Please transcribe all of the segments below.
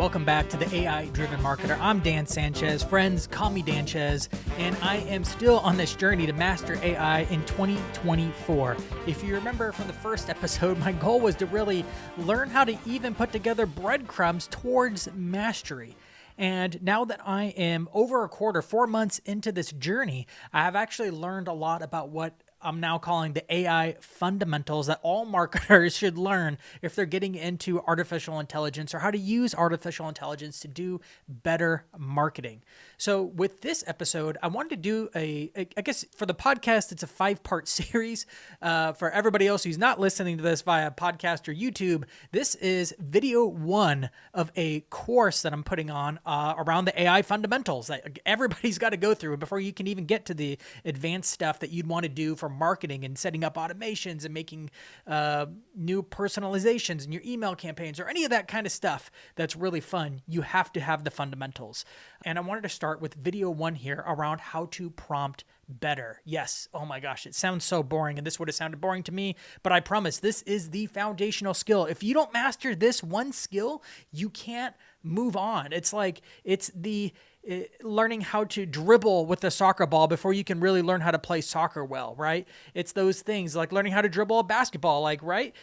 Welcome back to the AI-Driven Marketer. I'm Dan Sanchez. Friends, call me Danchez, and I am still on this journey to master AI in 2024. If you remember from the first episode, my goal was to really learn how to even put together breadcrumbs towards mastery. And now that I am over a quarter, 4 months into this journey, I have actually learned a lot about what I'm now calling the AI fundamentals that all marketers should learn if they're getting into artificial intelligence or how to use artificial intelligence to do better marketing. So with this episode, I wanted to do I guess for the podcast, it's a 5-part series. For everybody else who's not listening to this via podcast or YouTube, this is video 1 of a course that I'm putting on around the AI fundamentals that everybody's got to go through before you can even get to the advanced stuff that you'd want to do for marketing and setting up automations and making new personalizations in your email campaigns or any of that kind of stuff that's really fun. You have to have the fundamentals. And I wanted to start with video 1 here around how to prompt better. Yes. Oh my gosh. It sounds so boring, and this would have sounded boring to me, but I promise this is the foundational skill. If you don't master this one skill, you can't move on. It's like, it's the learning how to dribble with a soccer ball before you can really learn how to play soccer well, right? It's those things like learning how to dribble a basketball, like, right?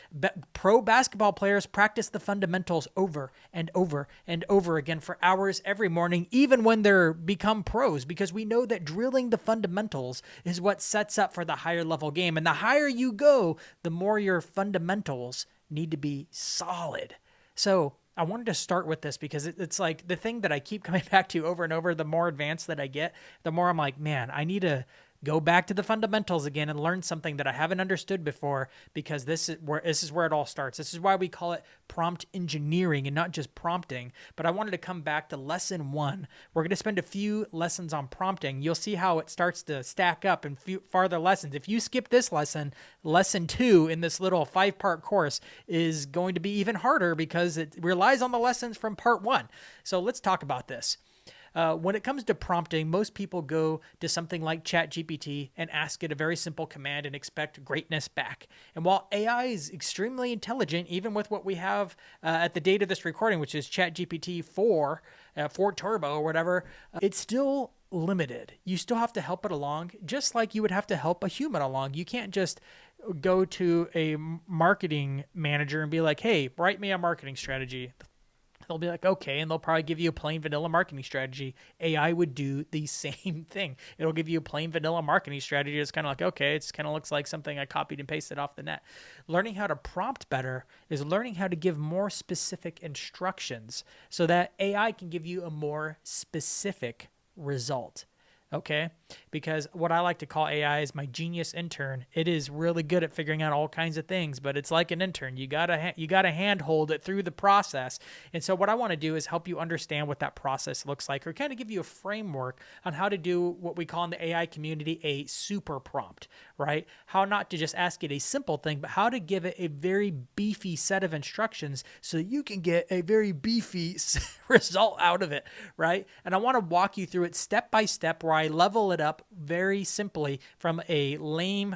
Pro basketball players practice the fundamentals over and over and over again for hours every morning, even when they're become pros, because we know that drilling the fundamentals is what sets up for the higher level game. And the higher you go, the more your fundamentals need to be solid. So I wanted to start with this because it's like the thing that I keep coming back to over and over. The more advanced that I get, the more I'm like, man, I need to go back to the fundamentals again and learn something that I haven't understood before, because this is where it all starts. This is why we call it prompt engineering and not just prompting. But I wanted to come back to lesson 1. We're going to spend a few lessons on prompting. You'll see how it starts to stack up in farther lessons. If you skip this lesson, lesson 2 in this little 5-part course is going to be even harder because it relies on the lessons from part 1. So let's talk about this. When it comes to prompting, most people go to something like ChatGPT and ask it a very simple command and expect greatness back. And while AI is extremely intelligent, even with what we have at the date of this recording, which is ChatGPT 4 Turbo or whatever, it's still limited. You still have to help it along, just like you would have to help a human along. You can't just go to a marketing manager and be like, hey, write me a marketing strategy. They'll be like, okay, and they'll probably give you a plain vanilla marketing strategy. AI would do the same thing. It'll give you a plain vanilla marketing strategy. It's kind of like, okay, it kind of looks like something I copied and pasted off the net. Learning how to prompt better is learning how to give more specific instructions so that AI can give you a more specific result. Okay, because what I like to call AI is my genius intern. It is really good at figuring out all kinds of things, but it's like an intern. You gotta handhold it through the process. And so what I want to do is help you understand what that process looks like, or kind of give you a framework on how to do what we call in the AI community a super prompt, right? How not to just ask it a simple thing, but how to give it a very beefy set of instructions so that you can get a very beefy result out of it, right? And I want to walk you through it step by step, where I level it up very simply from a lame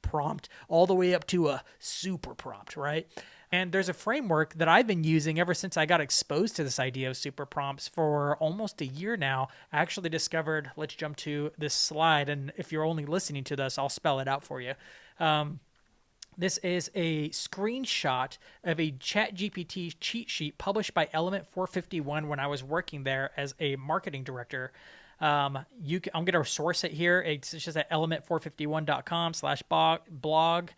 prompt all the way up to a super prompt, right? And there's a framework that I've been using ever since I got exposed to this idea of super prompts for almost a year now. I actually discovered, let's jump to this slide, and if you're only listening to this, I'll spell it out for you. This is a screenshot of a ChatGPT cheat sheet published by Element 451 when I was working there as a marketing director. I'm going to source it here. It's just at element451.com/blog.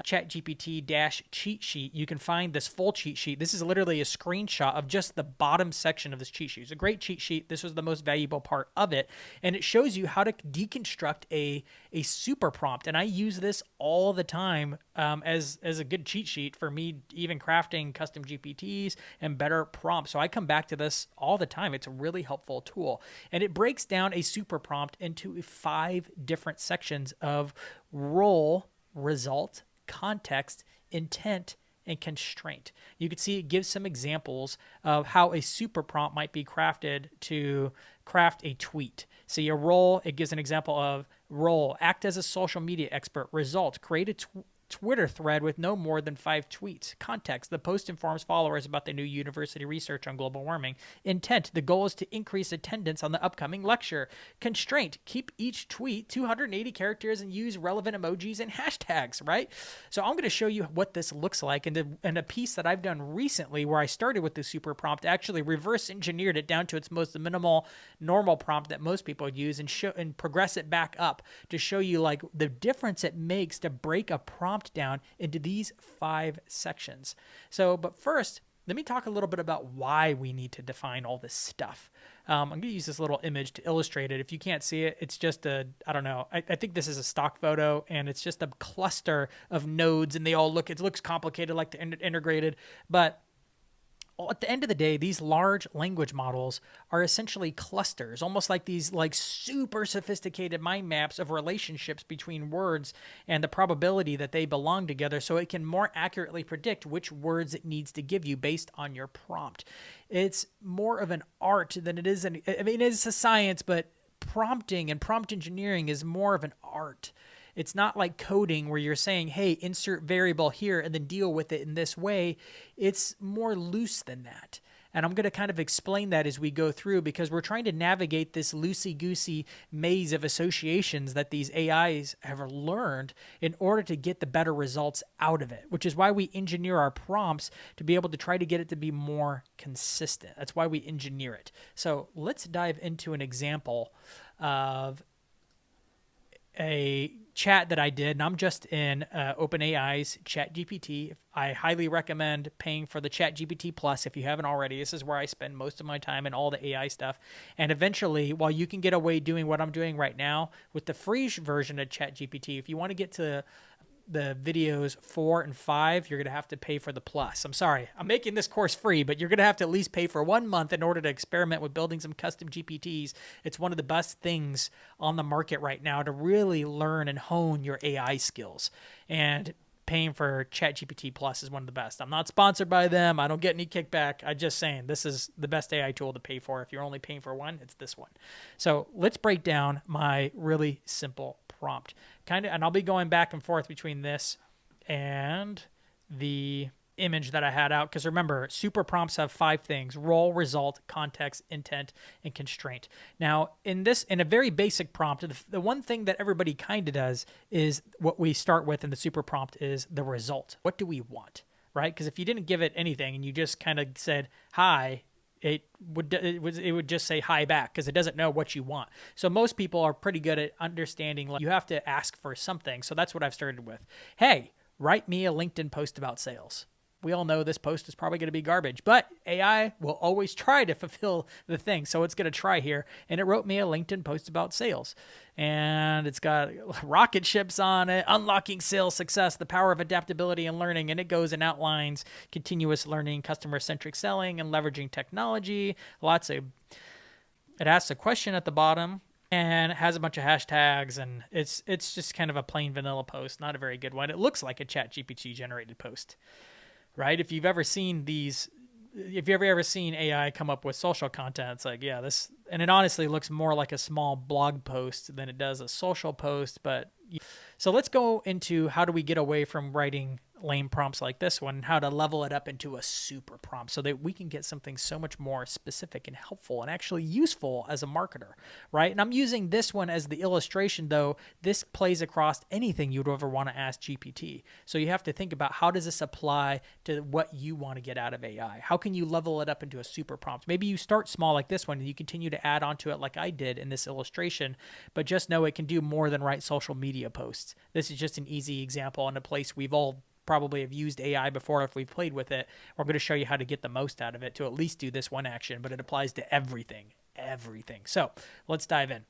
ChatGPT-cheat sheet. You can find this full cheat sheet. This is literally a screenshot of just the bottom section of this cheat sheet. It's a great cheat sheet. This was the most valuable part of it. And it shows you how to deconstruct a super prompt. And I use this all the time as a good cheat sheet for me, even crafting custom GPTs and better prompts. So I come back to this all the time. It's a really helpful tool. And it breaks down a super prompt into 5 different sections of role, result, context, intent, and constraint. You can see it gives some examples of how a super prompt might be crafted to craft a tweet. So your role, it gives an example of role, act as a social media expert. Result, create Twitter thread with no more than 5 tweets. Context: the post informs followers about the new university research on global warming. Intent: the goal is to increase attendance on the upcoming lecture. Constraint: keep each tweet 280 characters and use relevant emojis and hashtags, right? So I'm going to show you what this looks like in a piece that I've done recently where I started with the super prompt, actually reverse engineered it down to its most minimal normal prompt that most people use and progress it back up to show you like the difference it makes to break a prompt down into these 5 sections. So, but first, let me talk a little bit about why we need to define all this stuff. I'm going to use this little image to illustrate it. If you can't see it, it's just I don't know. I think this is a stock photo, and it's just a cluster of nodes, and it looks complicated, like they're integrated, but at the end of the day, these large language models are essentially clusters, almost like these like super sophisticated mind maps of relationships between words and the probability that they belong together, so it can more accurately predict which words it needs to give you based on your prompt. It's more of an art than it is it's a science, but prompting and prompt engineering is more of an art. It's not like coding where you're saying, hey, insert variable here and then deal with it in this way. It's more loose than that. And I'm going to kind of explain that as we go through, because we're trying to navigate this loosey-goosey maze of associations that these AIs have learned in order to get the better results out of it, which is why we engineer our prompts to be able to try to get it to be more consistent. That's why we engineer it. So let's dive into an example of a chat that I did, and I'm just in OpenAI's ChatGPT. I highly recommend paying for the ChatGPT Plus if you haven't already. This is where I spend most of my time and all the AI stuff. And eventually, while you can get away doing what I'm doing right now with the free version of ChatGPT, if you want to get to the videos 4 and 5, you're going to have to pay for the Plus. I'm sorry, I'm making this course free, but you're going to have to at least pay for 1 month in order to experiment with building some custom GPTs. It's one of the best things on the market right now to really learn and hone your AI skills. And paying for ChatGPT Plus is one of the best. I'm not sponsored by them. I don't get any kickback. I'm just saying this is the best AI tool to pay for. If you're only paying for one, it's this one. So let's break down my really simple prompt. And I'll be going back and forth between this and the image that I had out, because remember, super prompts have 5 things: role, result, context, intent, and constraint. Now, in a very basic prompt, the one thing that everybody kind of does is what we start with in the super prompt is the result. What do we want, right? Because if you didn't give it anything and you just kind of said hi, it would just say hi back, because it doesn't know what you want. So most people are pretty good at understanding, like, you have to ask for something. So that's what I've started with. Hey, write me a LinkedIn post about sales. We all know this post is probably going to be garbage, but AI will always try to fulfill the thing. So it's going to try here. And it wrote me a LinkedIn post about sales. And it's got rocket ships on it, unlocking sales success, the power of adaptability and learning. And it goes and outlines continuous learning, customer-centric selling, and leveraging technology. It asks a question at the bottom, and it has a bunch of hashtags, and it's just kind of a plain vanilla post, not a very good one. It looks like a ChatGPT generated post. Right? If you've ever seen AI come up with social content, it's like, yeah, this, and it honestly looks more like a small blog post than it does a social post. So let's go into how do we get away from writing lame prompts like this one, and how to level it up into a super prompt so that we can get something so much more specific and helpful and actually useful as a marketer, right? And I'm using this one as the illustration, though this plays across anything you'd ever want to ask GPT. So you have to think about, how does this apply to what you want to get out of AI? How can you level it up into a super prompt? Maybe you start small like this one and you continue to add onto it like I did in this illustration, but just know it can do more than write social media posts. This is just an easy example and a place we've all probably have used AI before if we've played with it. We're going to show you how to get the most out of it to at least do this one action, but it applies to everything. So let's dive in.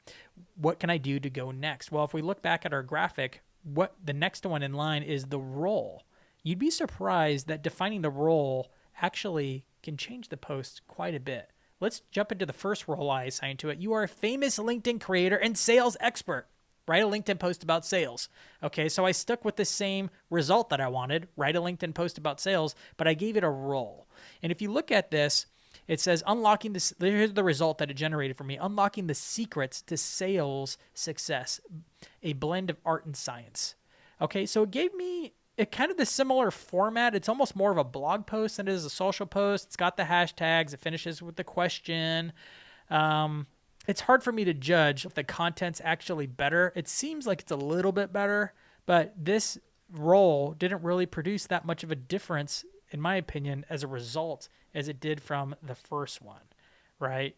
What can I do to go next? Well, if we look back at our graphic, what the next one in line is the role. You'd be surprised that defining the role actually can change the post quite a bit. Let's jump into the first role I assigned to it. You are a famous LinkedIn creator and sales expert. Write a LinkedIn post about sales. Okay, so I stuck with the same result that I wanted, write a LinkedIn post about sales, but I gave it a role. And if you look at this, it says unlocking this. Here's the result that it generated for me: unlocking the secrets to sales success, a blend of art and science. Okay, so it gave me it kind of the similar format. It's almost more of a blog post than it is a social post. It's got the hashtags. It finishes with the question. It's hard for me to judge if the content's actually better. It seems like it's a little bit better, but this role didn't really produce that much of a difference, in my opinion, as a result as it did from the first one, right?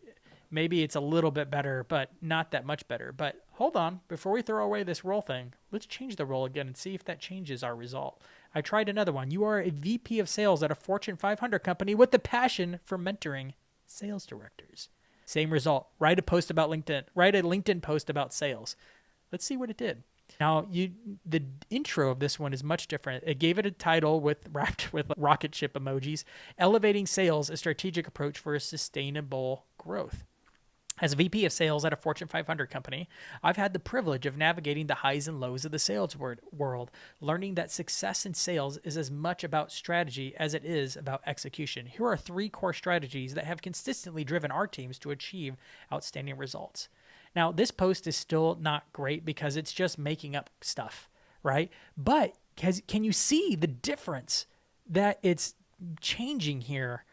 Maybe it's a little bit better, but not that much better. But hold on, before we throw away this role thing, let's change the role again and see if that changes our result. I tried another one. You are a VP of sales at a Fortune 500 company with the passion for mentoring sales directors. Same result. Write a LinkedIn post about sales. Let's see what it did. Now, the intro of this one is much different. It gave it a title wrapped with rocket ship emojis, Elevating Sales, a Strategic Approach for Sustainable Growth. As a VP of sales at a Fortune 500 company, I've had the privilege of navigating the highs and lows of the sales world, learning that success in sales is as much about strategy as it is about execution. Here are 3 core strategies that have consistently driven our teams to achieve outstanding results. Now, this post is still not great because it's just making up stuff, right? But can you see the difference that it's changing here?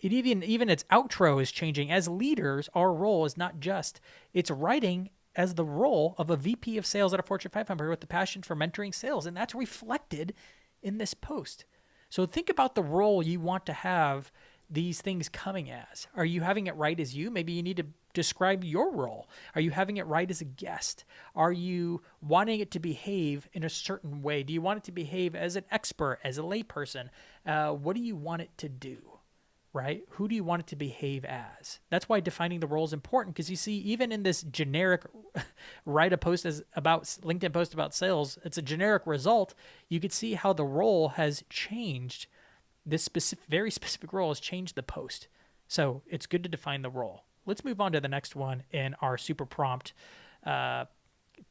Even its outro is changing. As leaders, our role is not just, it's writing as the role of a VP of sales at a Fortune 500 with the passion for mentoring sales. And that's reflected in this post. So think about the role you want to have these things coming as. Are you having it right as you? Maybe you need to describe your role. Are you having it right as a guest? Are you wanting it to behave in a certain way? Do you want it to behave as an expert, as a layperson? What do you want it to do? Right? Who do you want it to behave as? That's why defining the role is important, because you see, even in this generic write a post about LinkedIn post about sales, it's a generic result. You could see how the role has changed. This very specific role has changed the post. So it's good to define the role. Let's move on to the next one in our super prompt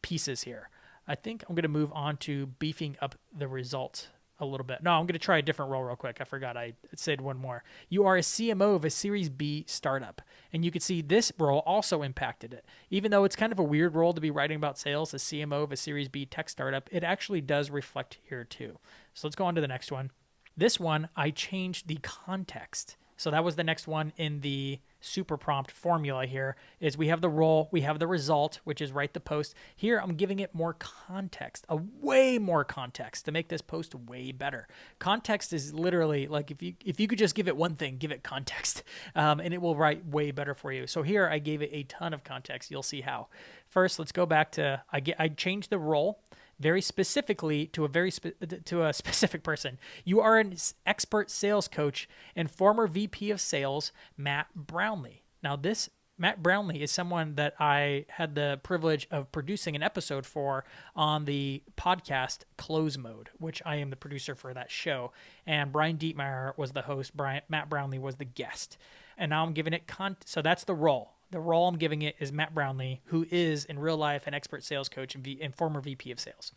pieces here. I think I'm going to move on to beefing up the results a little bit. No, I'm going to try a different role real quick. I forgot I said one more. You are a CMO of a Series B startup. And you can see this role also impacted it. Even though it's kind of a weird role to be writing about sales, a CMO of a Series B tech startup, it actually does reflect here too. So let's go on to the next one. This one, I changed the context. So that was the next one in the super prompt formula here, is we have the role, we have the result, which is write the post. Here, I'm giving it more context, way more context to make this post way better. Context is literally like if you could just give it one thing, give it context, and it will write way better for you. So here, I gave it a ton of context. You'll see how. First, let's go back to, I changed the role very specifically to a specific person. You are an expert sales coach and former VP of sales, Matt Brownlee. Now, this Matt Brownlee is someone that I had the privilege of producing an episode for on the podcast Close Mode, which I am the producer for that show. And Brian Dietmeier was the host. Matt Brownlee was the guest. And now I'm giving it so that's the role. The role I'm giving it is Matt Brownlee, who is in real life an expert sales coach and former VP of sales.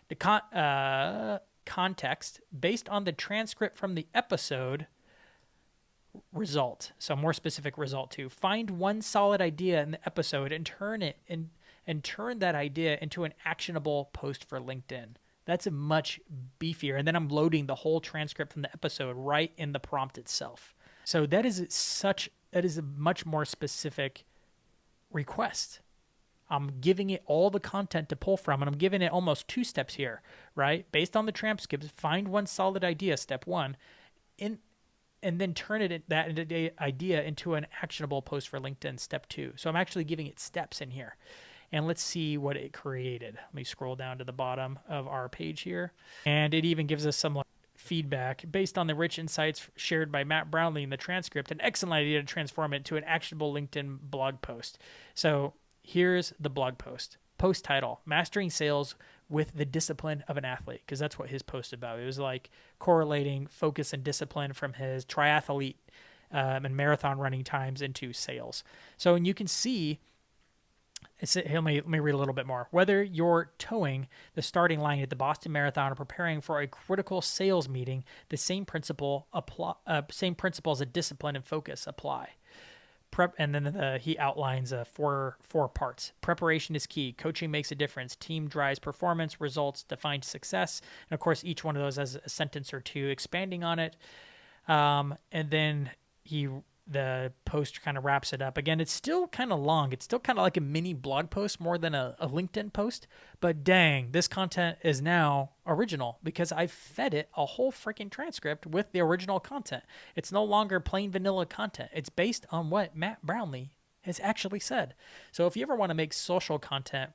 The context, based on the transcript from the episode, result. So more specific result too. Find one solid idea in the episode and turn that idea into an actionable post for LinkedIn. That's a much beefier. And then I'm loading the whole transcript from the episode right in the prompt itself. So that is a much more specific request. I'm giving it all the content to pull from, and I'm giving it almost 2 steps here, right? Based on the transcripts, find one solid idea, step 1, and then turn that idea into an actionable post for LinkedIn, step 2. So I'm actually giving it steps in here. And let's see what it created. Let me scroll down to the bottom of our page here. And it even gives us some feedback based on the rich insights shared by Matt Brownlee in the transcript. An excellent idea to transform it to an actionable LinkedIn blog post. So here's the blog post. Post title, Mastering Sales with the Discipline of an Athlete, because that's what his post about. It was like correlating focus and discipline from his triathlete and marathon running times into sales. So, and you can see, let me read a little bit more. Whether you're towing the starting line at the Boston Marathon or preparing for a critical sales meeting, the same principles of discipline and focus apply. prep, and then he outlines four parts. Preparation is key. Coaching makes a difference. Team drives performance. Results define success. And of course, each one of those has a sentence or two expanding on it. And then the post kind of wraps it up. Again, it's still kind of long. It's still kind of like a mini blog post more than a LinkedIn post. But dang, this content is now original because I fed it a whole freaking transcript with the original content. It's no longer plain vanilla content. It's based on what Matt Brownlee has actually said. So if you ever want to make social content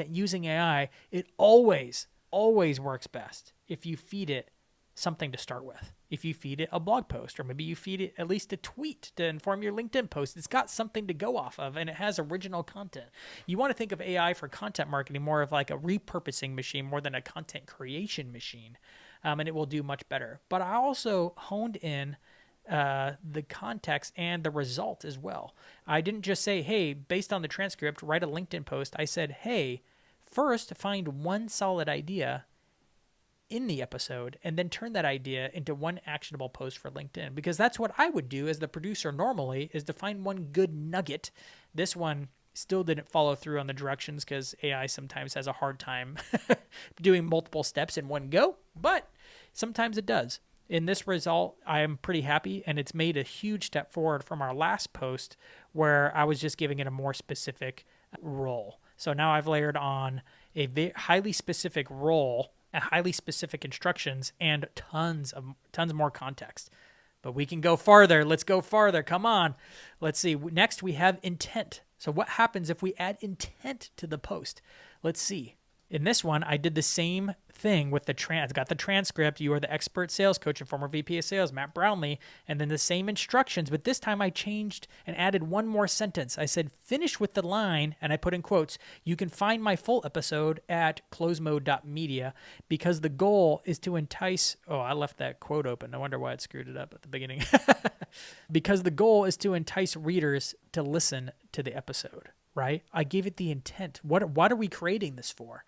using AI, it always works best if you feed it something to start with. If you feed it a blog post, or maybe you feed it at least a tweet to inform your LinkedIn post, it's got something to go off of and it has original content. You want to think of AI for content marketing more of like a repurposing machine more than a content creation machine, and it will do much better. But I also honed in the context and the result as well. I didn't just say, hey, based on the transcript, write a LinkedIn post. I said, hey, first find one solid idea in the episode and then turn that idea into one actionable post for LinkedIn, because that's what I would do as the producer normally, is to find one good nugget. This one still didn't follow through on the directions because AI sometimes has a hard time doing multiple steps in one go, but sometimes it does. In this result, I am pretty happy, and it's made a huge step forward from our last post where I was just giving it a more specific role. So now I've layered on a highly specific role, highly specific instructions, and tons more context. But we can go farther. Let's go farther. Come on. Let's see. Next, we have intent. So what happens if we add intent to the post? Let's see. In this one, I did the same thing with I've got the transcript. You are the expert sales coach and former VP of sales, Matt Brownlee, and then the same instructions, but this time I changed and added one more sentence. I said, finish with the line, and I put in quotes, you can find my full episode at closemode.media, because the goal is to entice, I left that quote open. I wonder why it screwed it up at the beginning. Because the goal is to entice readers to listen to the episode, right? I gave it the intent. What are we creating this for?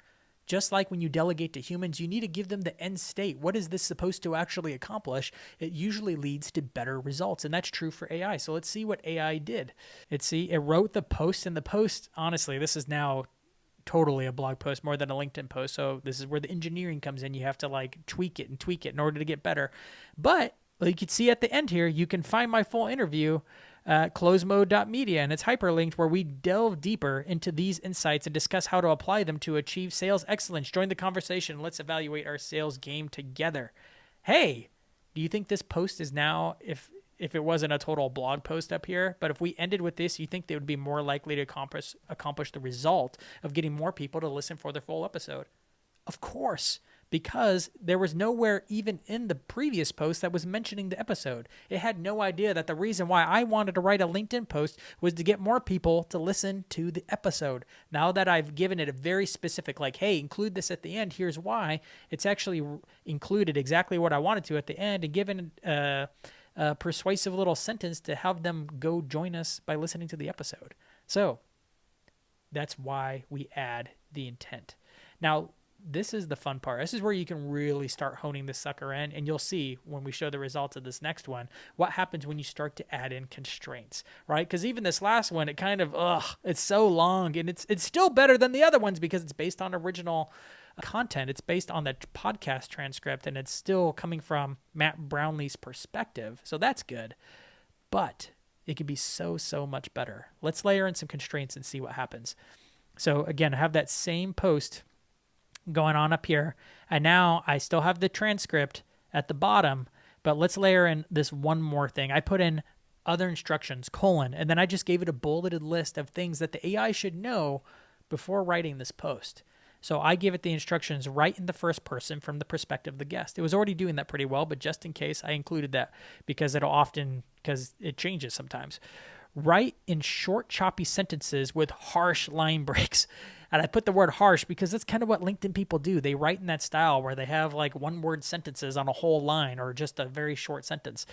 Just like when you delegate to humans, you need to give them the end state. What is this supposed to actually accomplish? It usually leads to better results, and that's true for AI. So let's see what AI did. It wrote the post, and the post, honestly, this is now totally a blog post more than a LinkedIn post. So this is where the engineering comes in. You have to tweak it in order to get better. But you can see at the end here, you can find my full interview at closemode.media, and it's hyperlinked, where we delve deeper into these insights and discuss how to apply them to achieve sales excellence. Join the conversation. Let's evaluate our sales game together. Hey, do you think this post is now, if it wasn't a total blog post up here, but if we ended with this, you think they would be more likely to accomplish the result of getting more people to listen for their full episode? Of course, because there was nowhere even in the previous post that was mentioning the episode. It had no idea that the reason why I wanted to write a LinkedIn post was to get more people to listen to the episode. Now that I've given it a very specific, hey, include this at the end, here's why, it's actually included exactly what I wanted to at the end, and given a persuasive little sentence to have them go join us by listening to the episode. So that's why we add the intent. Now, this is the fun part. This is where you can really start honing this sucker in, and you'll see when we show the results of this next one, what happens when you start to add in constraints, right? Because even this last one, it kind of, it's so long, and it's still better than the other ones because it's based on original content. It's based on the podcast transcript, and it's still coming from Matt Brownlee's perspective. So that's good, but it can be so much better. Let's layer in some constraints and see what happens. So again, I have that same post going on up here, and now I still have the transcript at the bottom, but let's layer in this one more thing. I put in other instructions, and then I just gave it a bulleted list of things that the AI should know before writing this post. So I give it the instructions right in the first person from the perspective of the guest. It was already doing that pretty well, but just in case, I included that because it changes sometimes. Write in short, choppy sentences with harsh line breaks. And I put the word harsh because that's kind of what LinkedIn people do. They write in that style where they have one-word sentences on a whole line or just a very short sentence.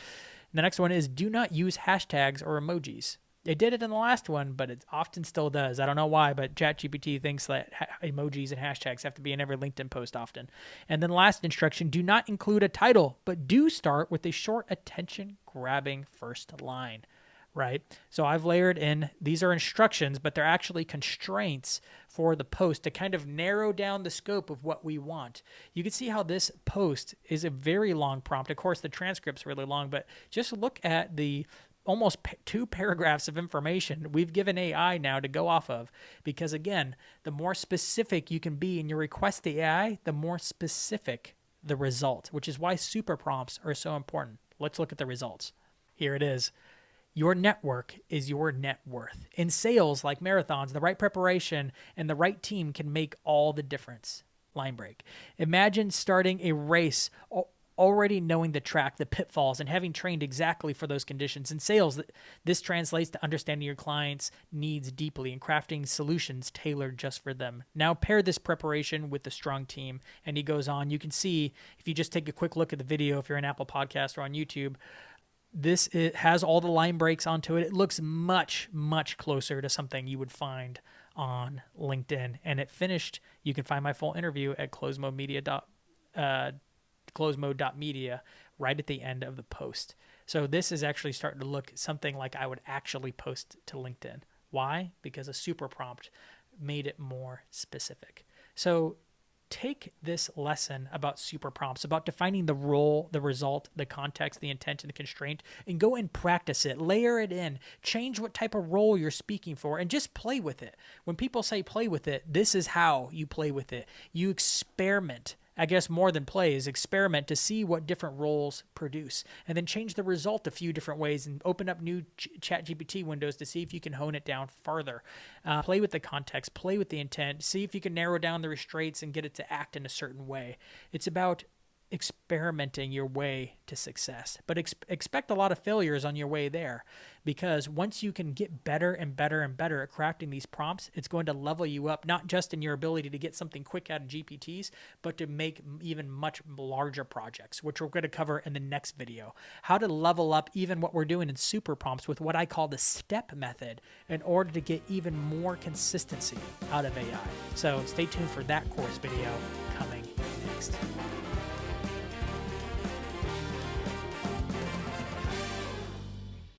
And the next one is, do not use hashtags or emojis. It did it in the last one, but it often still does. I don't know why, but ChatGPT thinks that emojis and hashtags have to be in every LinkedIn post often. And then last instruction, do not include a title, but do start with a short attention-grabbing first line, right? So I've layered in, these are instructions, but they're actually constraints for the post to kind of narrow down the scope of what we want. You can see how this post is a very long prompt. Of course, the transcript's really long, but just look at the almost 2 paragraphs of information we've given AI now to go off of. Because again, the more specific you can be in your request to AI, the more specific the result, which is why super prompts are so important. Let's look at the results. Here it is. Your network is your net worth. In sales, like marathons, the right preparation and the right team can make all the difference. Line break. Imagine starting a race already knowing the track, the pitfalls, and having trained exactly for those conditions. In sales, this translates to understanding your clients' needs deeply and crafting solutions tailored just for them. Now pair this preparation with a strong team. And he goes on. You can see, if you just take a quick look at the video, if you're an Apple Podcast or on YouTube, it has all the line breaks onto it. It looks much, much closer to something you would find on LinkedIn. And it finished. You can find my full interview at closemode.media right at the end of the post. So this is actually starting to look something like I would actually post to LinkedIn. Why? Because a super prompt made it more specific. So take this lesson about super prompts, about defining the role, the result, the context, the intent, and the constraint, and go and practice it. Layer it in. Change what type of role you're speaking for, and just play with it. When people say play with it, this is how you play with it. You experiment. I guess more than play is experiment to see what different roles produce, and then change the result a few different ways and open up new ChatGPT windows to see if you can hone it down further. Play with the context, play with the intent, see if you can narrow down the restraints and get it to act in a certain way. It's about experimenting your way to success, but expect a lot of failures on your way there, because once you can get better and better and better at crafting these prompts, it's going to level you up, not just in your ability to get something quick out of GPTs, but to make even much larger projects, which we're going to cover in the next video. How to level up even what we're doing in super prompts with what I call the STEP method in order to get even more consistency out of AI. So stay tuned for that course video coming next.